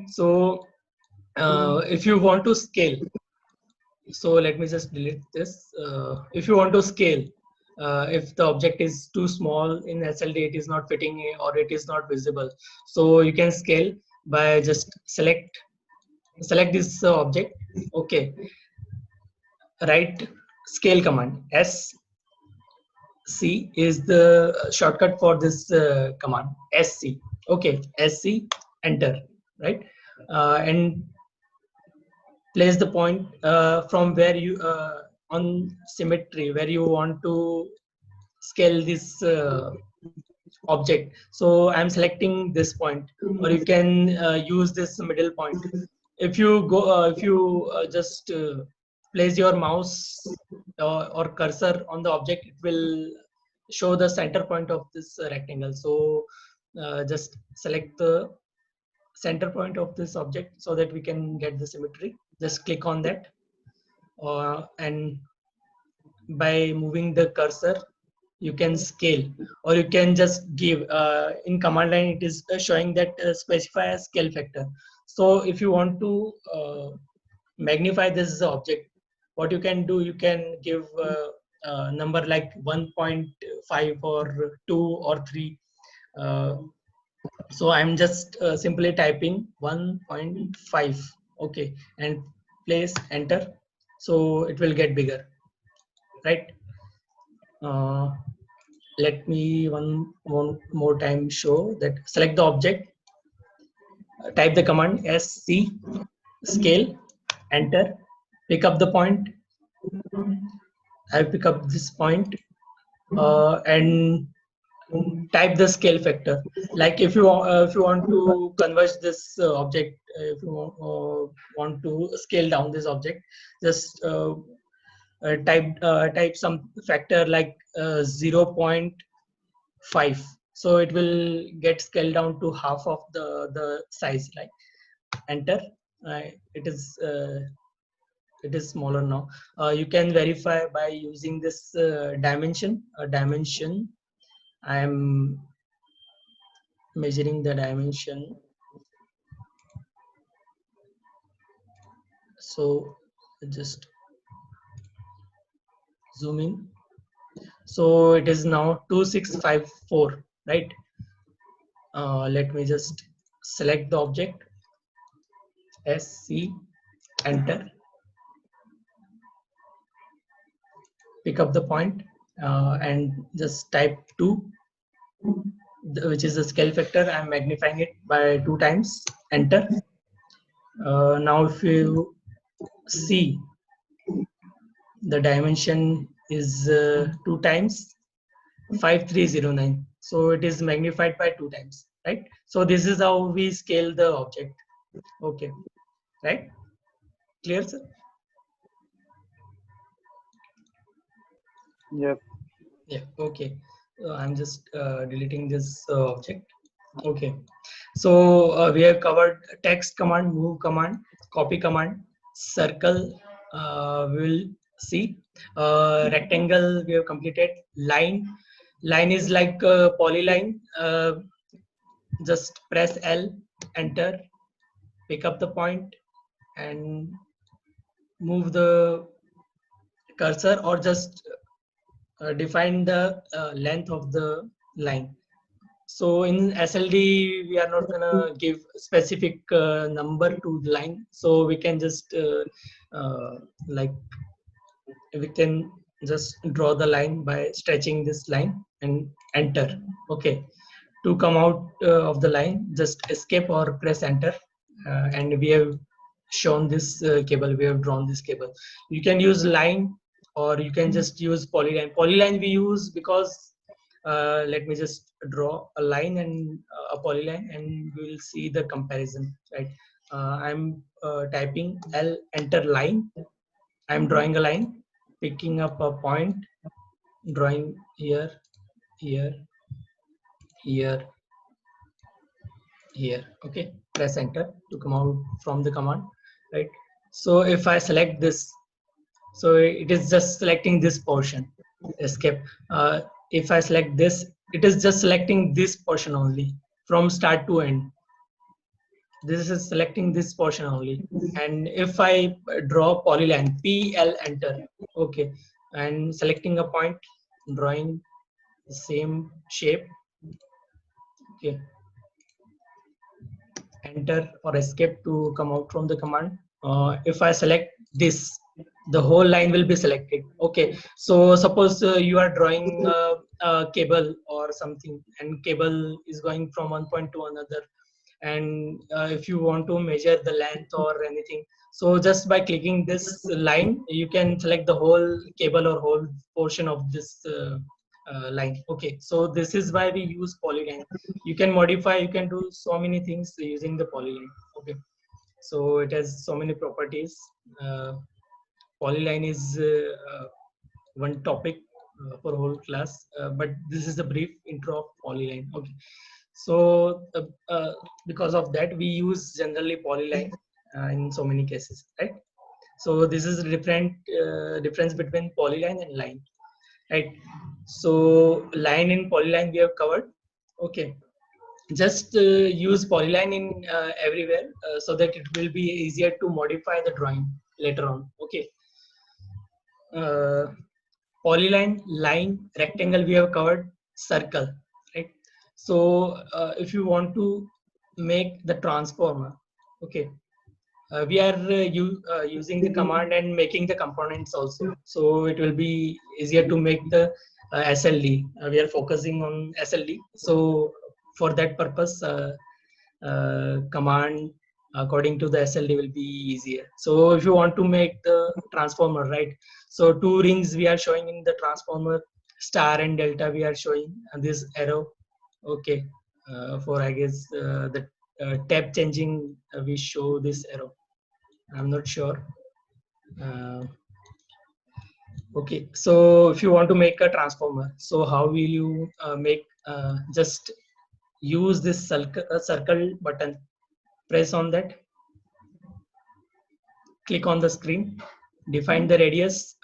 So if you want to scale, so let me just delete this. If you want to scale, if the object is too small in SLD, it is not fitting or it is not visible. So you can scale by just select this object. Okay, write scale command. SC is the shortcut for this command. SC. Okay, SC. Enter. Right, and place the point from where you on symmetry where you want to scale this object. So I'm selecting this point, or you can use this middle point. If you go if you just place your mouse or cursor on the object, it will show the center point of this rectangle. So just select the center point of this object so that we can get the symmetry. Just click on that, and by moving the cursor you can scale, or you can just give in command line it is showing that specify a scale factor. So if you want to magnify this object, what you can do, you can give a number like 1.5 or 2 or 3. So I'm just simply typing 1.5. Okay, and place enter, so it will get bigger, right? uh, Let me one more time show that. Select the object, type the command sc scale, enter, pick up the point. I'll pick up this point, and type the scale factor. Like if you want to converge this object, if you want to scale down this object, just type some factor like 0.5. So it will get scaled down to half of the size. Like enter, uh, it is uh, it is smaller now. You can verify by using this dimension. I am measuring the dimension. So just zoom in. So it is now 2654, right? Let me just select the object, sc, enter, pick up the point, and just type 2, which is the scale factor. I'm magnifying it by 2 times, enter. Now if you see, the dimension is 2 times 5309. So it is magnified by 2 times, right? So this is how we scale the object. Okay, right? Clear, sir? Yep. Yeah, okay. I'm just deleting this object. Okay, so we have covered text command, move command, copy command, circle. We will see. Rectangle we have completed. Line is like polyline. Just press L, enter, pick up the point, and move the cursor, or just define the length of the line. So in SLD, we are not gonna give specific number to the line. So we can just like we can just draw the line by stretching this line and enter. Okay. To come out of the line, just escape or press enter, and we have shown this cable. We have drawn this cable. You can use line, or you can just use polyline. Polyline we use because let me just draw a line and a polyline, and we will see the comparison, right? I'm typing L, enter, line. I'm drawing a line, picking up a point, drawing here, here, here, here. Okay, press enter to come out from the command, right? So if I select this, so it is just selecting this portion, escape. If I select this, it is just selecting this portion only from start to end. this is selecting this portion only. And if I draw polyline, PL, enter. Okay, and selecting a point, drawing the same shape. Okay, enter or escape to come out from the command. If I select this, the whole line will be selected. Okay, so suppose you are drawing a cable or something, and cable is going from one point to another, and if you want to measure the length or anything, so just by clicking this line you can select the whole cable or whole portion of this line. Okay, so this is why we use polyline. You can modify, you can do so many things using the polyline. Okay, so it has so many properties. uh, Polyline is one topic for whole class, but this is a brief intro of polyline. Okay, so because of that we use generally polyline in so many cases, right? So this is a different difference between polyline and line, right? So line and polyline we have covered. Okay, just use polyline in everywhere so that it will be easier to modify the drawing later on. Okay, uh, polyline, line, rectangle we have covered, circle, right? So if you want to make the transformer, okay, we are using the command and making the components also, so it will be easier to make the SLD. We are focusing on SLD, so for that purpose command according to the SLD will be easier. So if you want to make the transformer, right? So two rings we are showing in the transformer, star and delta we are showing, and this arrow. Okay, for I guess the tab changing we show this arrow. I'm not sure. Uh, okay, so if you want to make a transformer, so how will you make? Just use this circle button. Press on that. Click on the screen. Define the radius.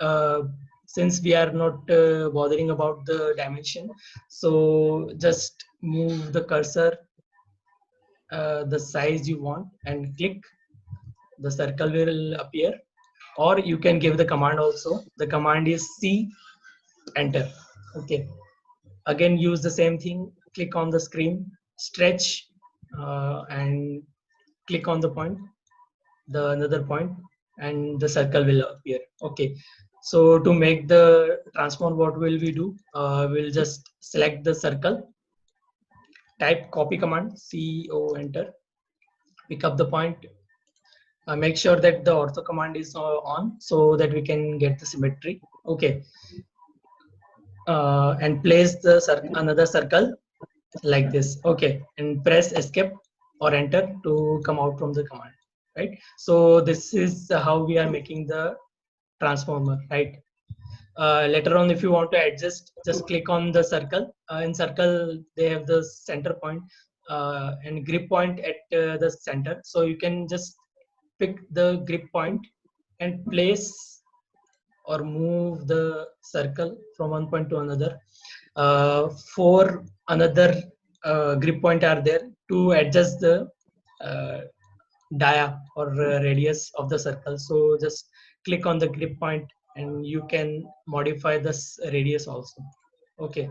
Since we are not bothering about the dimension, so just move the cursor the size you want and click. The circle will appear, or you can give the command also. The command is C, enter. Okay, again use the same thing. Click on the screen, stretch, and click on the point, the another point, and the circle will appear. Okay, so to make the transform, what will we do? We'll just select the circle, type copy command, CO, enter, pick up the point. Make sure that the ortho command is on so that we can get the symmetry. Okay, and place the another circle like this. Okay, and press escape or enter to come out from the command, right? So this is how we are making the transformer, right? Later on, if you want to adjust, just click on the circle. In circle they have the center point and grip point at the center, so you can just pick the grip point and place or move the circle from one point to another. For another grip point are there to adjust the uh, dia or radius of the circle. So just click on the grip point and you can modify this radius also. Okay,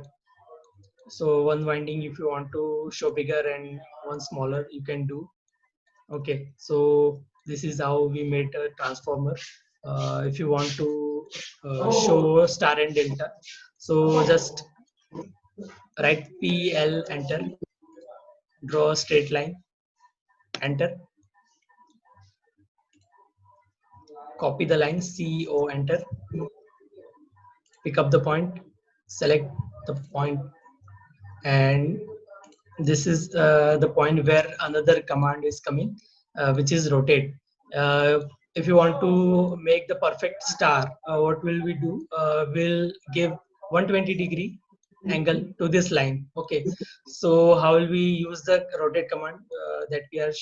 so one winding if you want to show bigger and one smaller you can do. Okay, so this is how we made a transformer. If you want to show star and delta, so just write PL, enter, draw a straight line, enter, copy the line, CO, enter, pick up the point, select the point, and this is the point where another command is coming, which is rotate. If you want to make the perfect star, what will we do? We'll give 120-degree angle to this line. Okay, so how will we use the rotate command that we are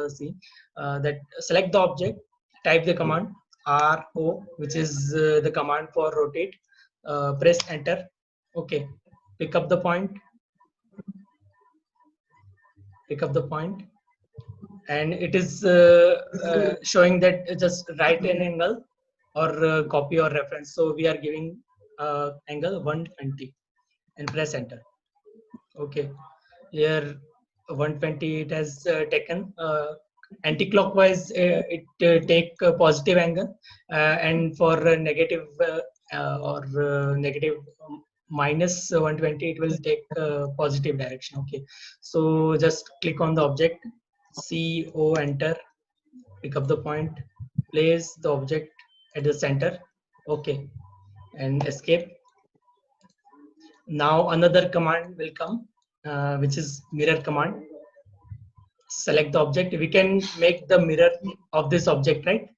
seeing? That select the object, type the command RO, which is the command for rotate. Press enter. Okay, pick up the point, pick up the point, and it is showing that just write an angle or copy or reference. So we are giving angle 120 and press enter. Okay, here 120 it has taken anti-clockwise. It take a positive angle, and for negative or negative minus 120 it will take positive direction. Okay, so just click on the object, CO, enter, pick up the point, place the object at the center. Okay, and escape. Now another command will come, which is mirror command. Select the object. We can make the mirror of this object, right?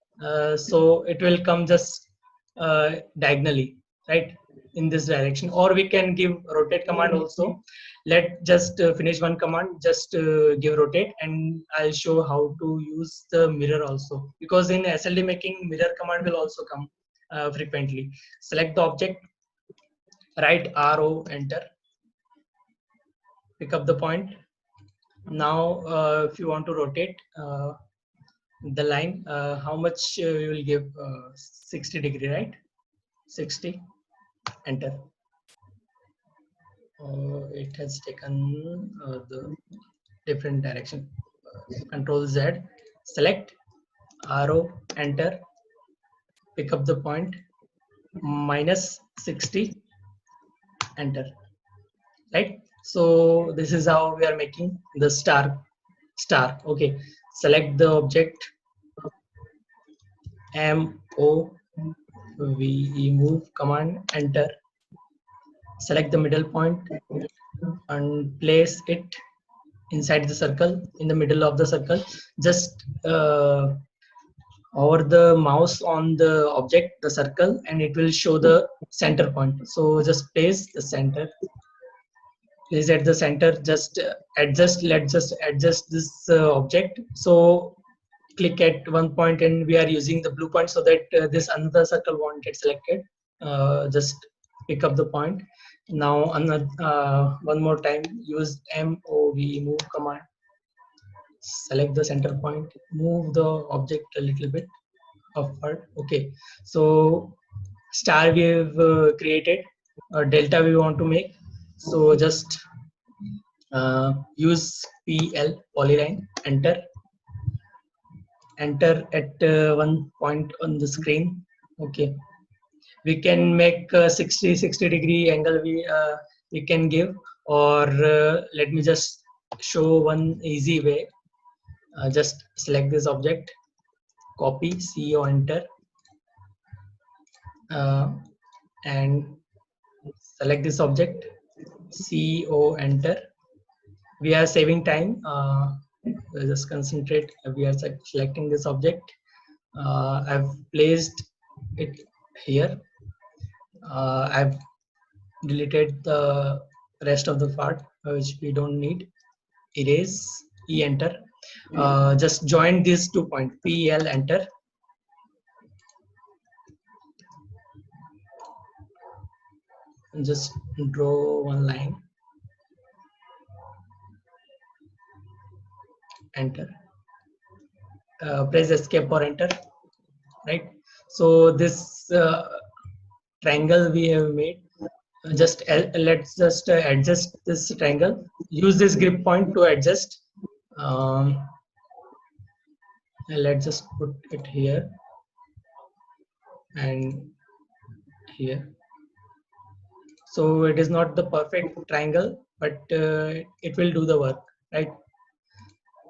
So it will come just diagonally, right, in this direction. Or we can give rotate command also. Let just finish one command, just give rotate, and I'll show how to use the mirror also. Because in SLD making, mirror command will also come frequently. Select the object, right arrow, enter, pick up the point. Now, if you want to rotate the line, how much you will give? 60 degree, right? 60, enter. It has taken the different direction. Control Z, select, arrow, enter, pick up the point, minus 60, enter, right? So this is how we are making the star. Okay, select the object, MOVE, move command, enter, select the middle point and place it inside the circle, in the middle of the circle. Just hover the mouse on the object, the circle, and it will show the center point. So just place the center, place at the center, just adjust, let's just adjust this object. So click at one point, and we are using the blue point so that this another circle won't get selected. Just pick up the point. Now another one more time, use MOV, move command, select the center point, move the object a little bit upward. Okay, so star we have created, delta we want to make. So just use PL, polyline, enter, at one point on the screen. Okay, we can make 60 degree angle, we can give, or let me just show one easy way. Just select this object, copy, CO, enter, and select this object, CO, enter. We are saving time. We'll just concentrate. We are selecting this object. I've placed it here. I've deleted the rest of the part which we don't need. Erase, E, enter. Just join these 2 points, PL, enter. And just draw one line, enter. Press escape or enter, right? So this triangle we have made, just let's just adjust this triangle. Use this grip point to adjust. Let's just put it here and here. So it is not the perfect triangle, but it will do the work, right?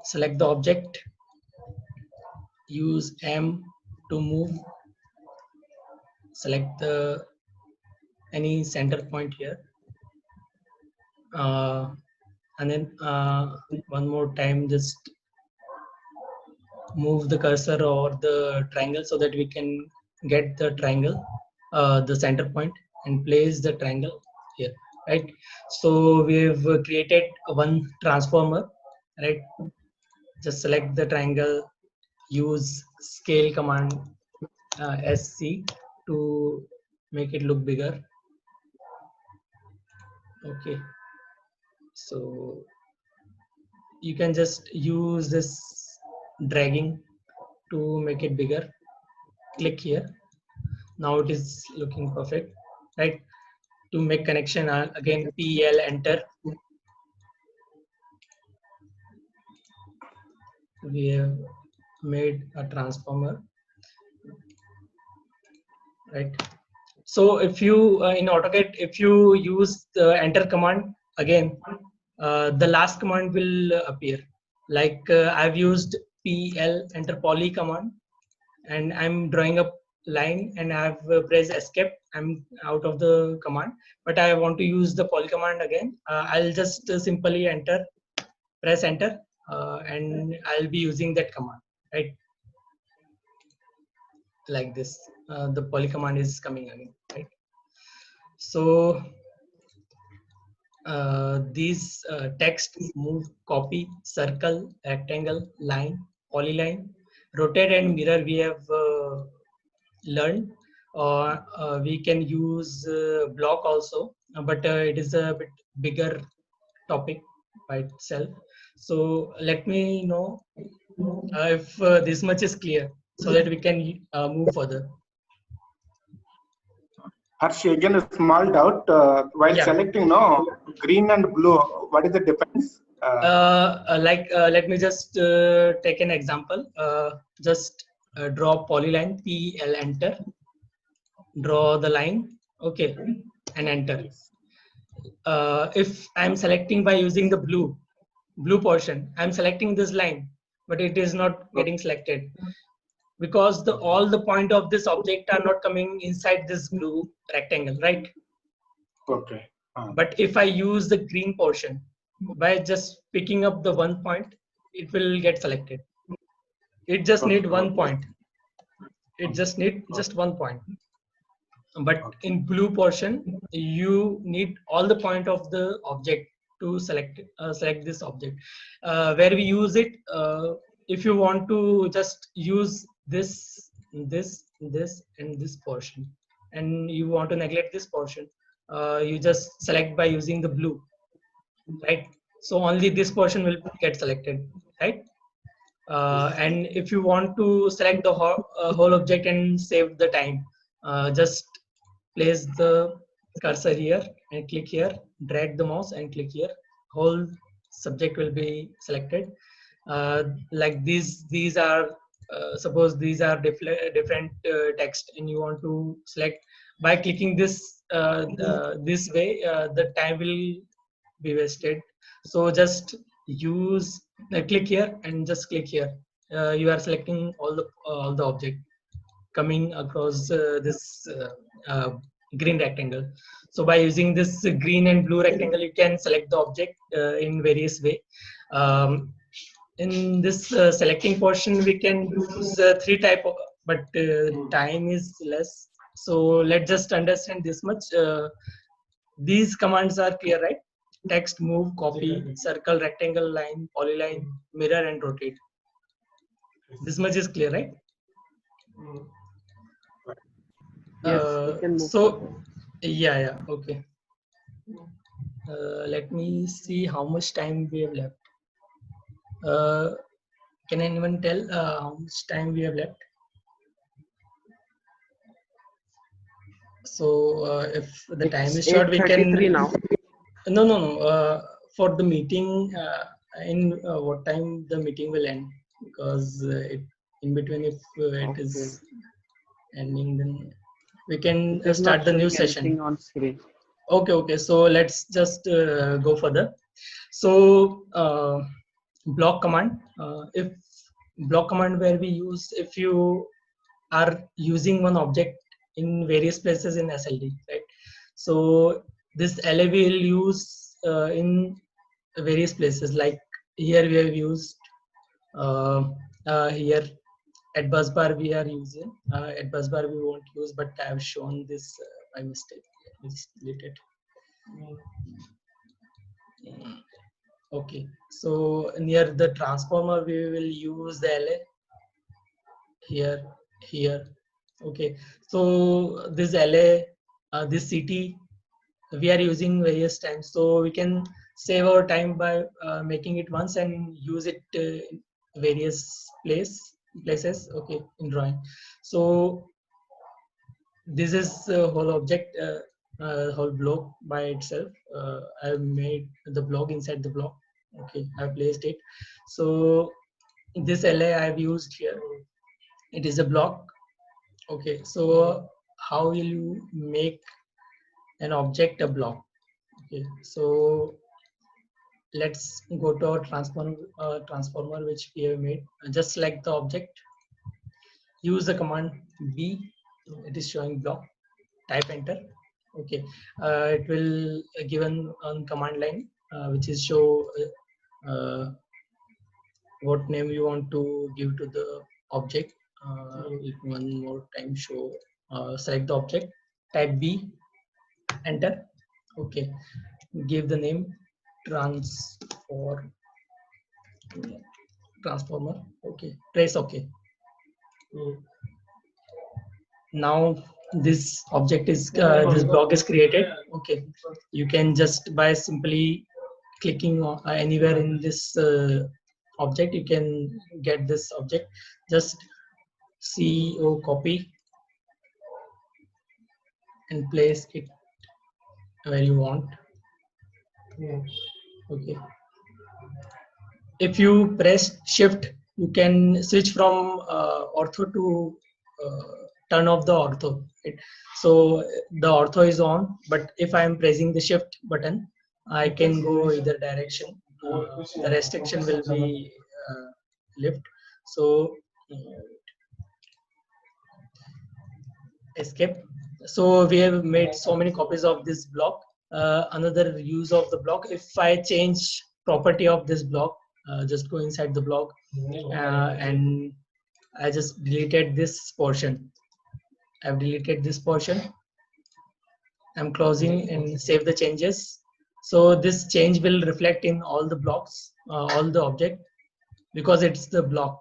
Select the object, use M to move, select the any center point here, and then one more time just move the cursor over the triangle so that we can get the triangle, the center point, and place the triangle here, right? So we've created one transformer, right? Just select the triangle, use scale command, SC, to make it look bigger. Okay, so you can just use this dragging to make it bigger. Click here. Now it is looking perfect, right? To make connection, again PL, enter. We have made a transformer, right? So if you in AutoCAD, if you use the enter command again, the last command will appear. Like I've used PL, enter poly command, and I'm drawing a line and I've pressed escape. I'm out of the command, but I want to use the poly command again. I'll just simply press enter, and I'll be using that command, right? Like this, the poly command is coming again, right? So these text, move, copy, circle, rectangle, line, polyline, rotate and mirror we have learned. We can use block also, but it is a bit bigger topic by itself. So let me know if this much is clear so that we can move further. Harsh, again a small doubt. While Yeah. selecting no green and blue, what is the difference? Let me just take an example. Just draw polyline, PL, enter. Draw the line, okay, and enter. If I'm selecting by using the blue portion, I'm selecting this line, but it is not getting selected because all the point of this object are not coming inside this blue rectangle, right? Okay. But if I use the green portion, by just picking up the one point, it will get selected. It just need one point. It just need just one point. But in blue portion, you need all the point of the object to select this object. Where we use it, if you want to just use this, and this portion, and you want to neglect this portion, you just select by using the blue, right? So only this portion will get selected, right? And if you want to select the whole object and save the time, just place the cursor here and click here, drag the mouse and click here, whole subject will be selected. Like these are suppose these are different text, and you want to select by clicking this this way, the time will be wasted. So just use click here and just click here. You are selecting all the object coming across this green rectangle. So by using this green and blue rectangle, you can select the object in various way. In this selecting portion, we can use three type of, but time is less. So let's just understand this much. These commands are clear, right? Text, move, copy, circle, rectangle, line, polyline, mirror, and rotate. This much is clear, right? Yes, so yeah, okay. Let me see how much time we have left. Can anyone tell how much time we have left? So if the time is short, we can now. no. For the meeting, in what time the meeting will end? Because in between, if it is ending, then we can start the new session on screen. Okay, so let's just go further. So block command, if block command where we use, if you are using one object in various places in SLD, right? So this LA will use in various places, like here we have used here at bus bar we are using, at bus bar we won't use, but I have shown this by mistake. Let's delete it. Okay, so near the transformer we will use the LA here. Okay, so this LA, this CT we are using various times, so we can save our time by making it once and use it various places, okay, in drawing. So this is a whole object, whole block by itself. I've made the block inside the block. Okay, I've placed it. So this LA I've used here. It is a block. Okay, so how will you make an object a block? Okay, so let's go to our transformer which we have made. Just select the object. Use the command B. It is showing block. Type enter. Okay, it will given on command line, which is show what name you want to give to the object. One more time show. Select the object. Type B. Enter. Okay, give the name transformer. Okay, press OK. Now this object is this block is created. Okay, you can just by simply clicking on, anywhere in this object, you can get this object. Just copy and place it where you want. Okay, if you press shift, you can switch from ortho to turn off the ortho, right? So the ortho is on, but if I am pressing the shift button, I can go either direction. The restriction will be left. So escape. So we have made so many copies of this block. Another use of the block, if I change property of this block, just go inside the block, and I just deleted this portion. I've deleted this portion. I'm closing and save the changes. So this change will reflect in all the blocks, all the object, because it's the block.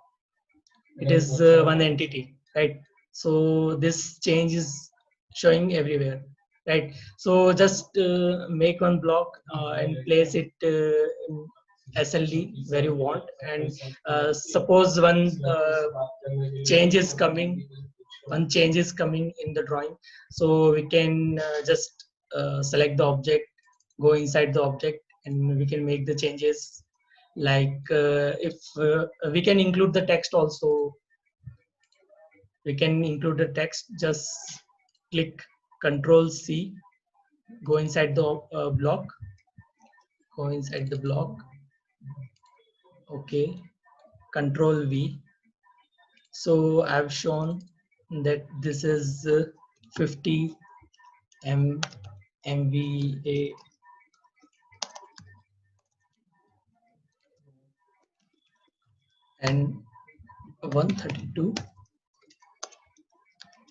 It is one entity, right? So this change is showing everywhere, right? So just make one block and place it in SLD where you want, and suppose one change is coming in the drawing, so we can just select the object, go inside the object, and we can make the changes. Like if we can include the text also, we can include the text. Just click Control C, go inside the block, okay, Control V. So I've shown that this is 50 MVA and 132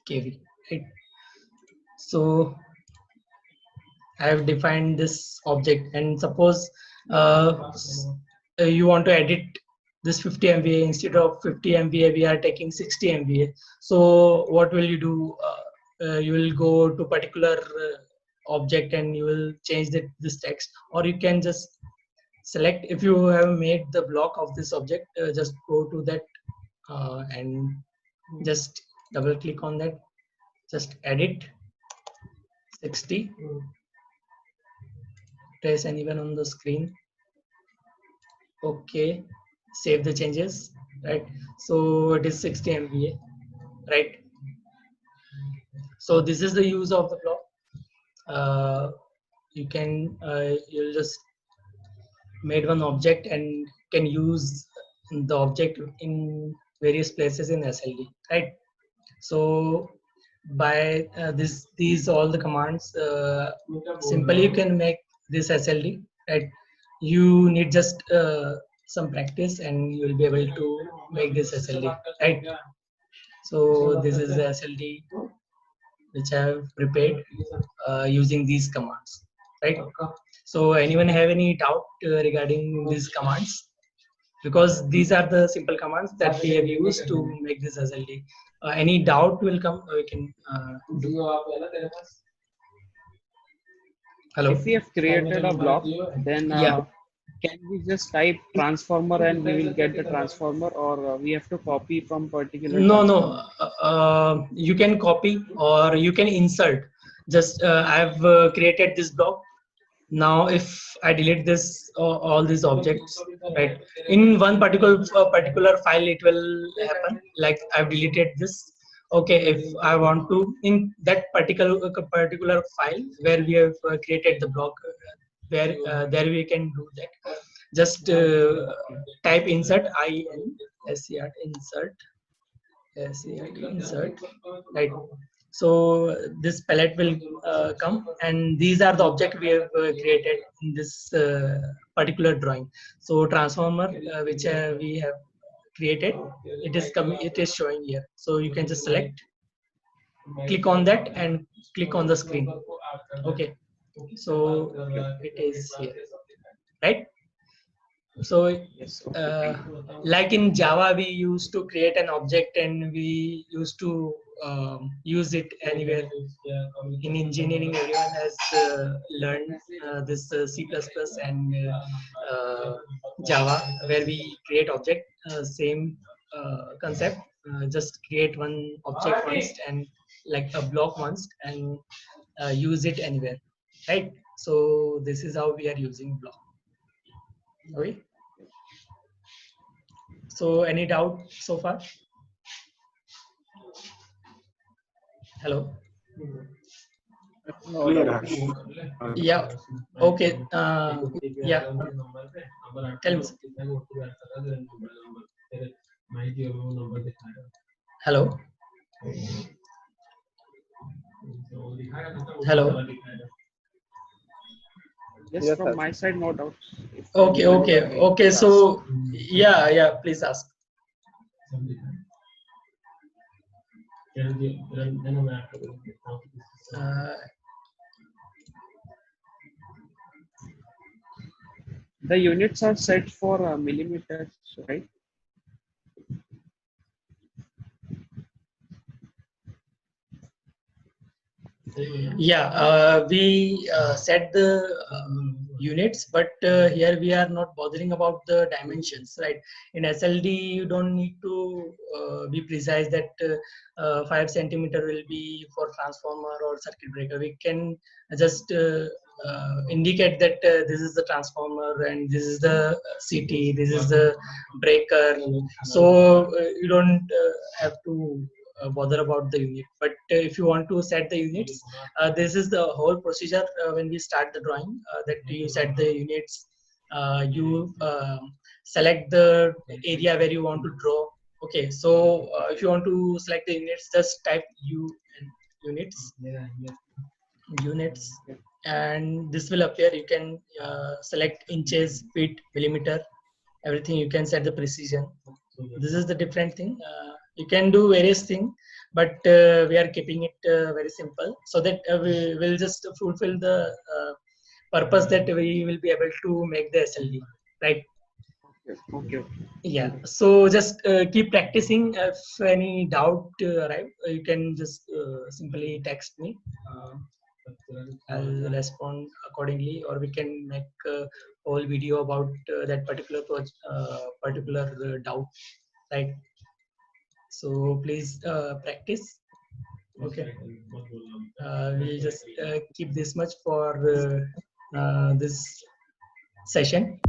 kV, right? So I have defined this object, and suppose you want to edit this 50 MVA. Instead of 50 MVA, we are taking 60 MVA. So what will you do? You will go to particular object and you will change this text, or you can just select, if you have made the block of this object, just go to that and just double click on that, just edit 60, press anywhere on the screen. Okay, save the changes, right? So it is 60 MVA, right? So this is the use of the block. You can you'll just made one object and can use the object in various places in SLD, right? So by these all the commands, simply you can make this SLD, right? You need just some practice and you will be able to make this SLD, right? So this is the SLD which I have prepared using these commands, right? So anyone have any doubt regarding these commands? Because these are the simple commands that we have used to make this SLD. Any doubt will come, we can do. Hello. If we have created a block, then Yeah. can we just type transformer and we will get the transformer, or we have to copy from particular No, transformer? you can copy or you can insert. Just I've created this block. Now if I delete this all these objects, right, in one particular file it will happen like I've deleted this. Okay, if I want to in that particular file where we have created the block, where there we can do that. Just type insert, insert, insert, right. So this palette will come, and these are the object we have created in this particular drawing. So transformer which we have created, it is coming, it is showing here. So you can just select, click on that and click on the screen. Okay, so it is here, right. So like in Java we used to create an object and we used to use it anywhere. In engineering everyone has learned this C++ and Java, where we create object, same concept. Just create one object once and like a block once and use it anywhere, right. So this is how we are using block. Okay. So any doubt so far? Hello. No Clear, doubt. Harsh. Yeah. Okay. Yeah. Tell me. Hello. Hello. Yes, Yes, from sir. my side, no doubt. If Okay. anyone Okay. can Okay. ask. So yeah. Please ask. Uh, The units are set for millimeters, right? yeah. We set the units, but here we are not bothering about the dimensions, right. In SLD you don't need to be precise that 5 centimeter will be for transformer or circuit breaker. We can just indicate that this is the transformer and this is the CT, this is the breaker. So you don't have to bother about the unit. But if you want to set the units, this is the whole procedure when we start the drawing, that you set the units, you select the area where you want to draw. Okay, so if you want to select the units, just type units, and this will appear. You can select inches, feet, millimeter, everything. You can set the precision. This is the different thing. You can do various things, but we are keeping it very simple so that we will just fulfill the purpose that we will be able to make the SLD, right. Okay. Yeah, so just keep practicing. If any doubt arrive, you can just simply text me. I'll respond accordingly, or we can make a whole video about that particular doubt, right. So please practice. Okay, we'll just keep this much for this session.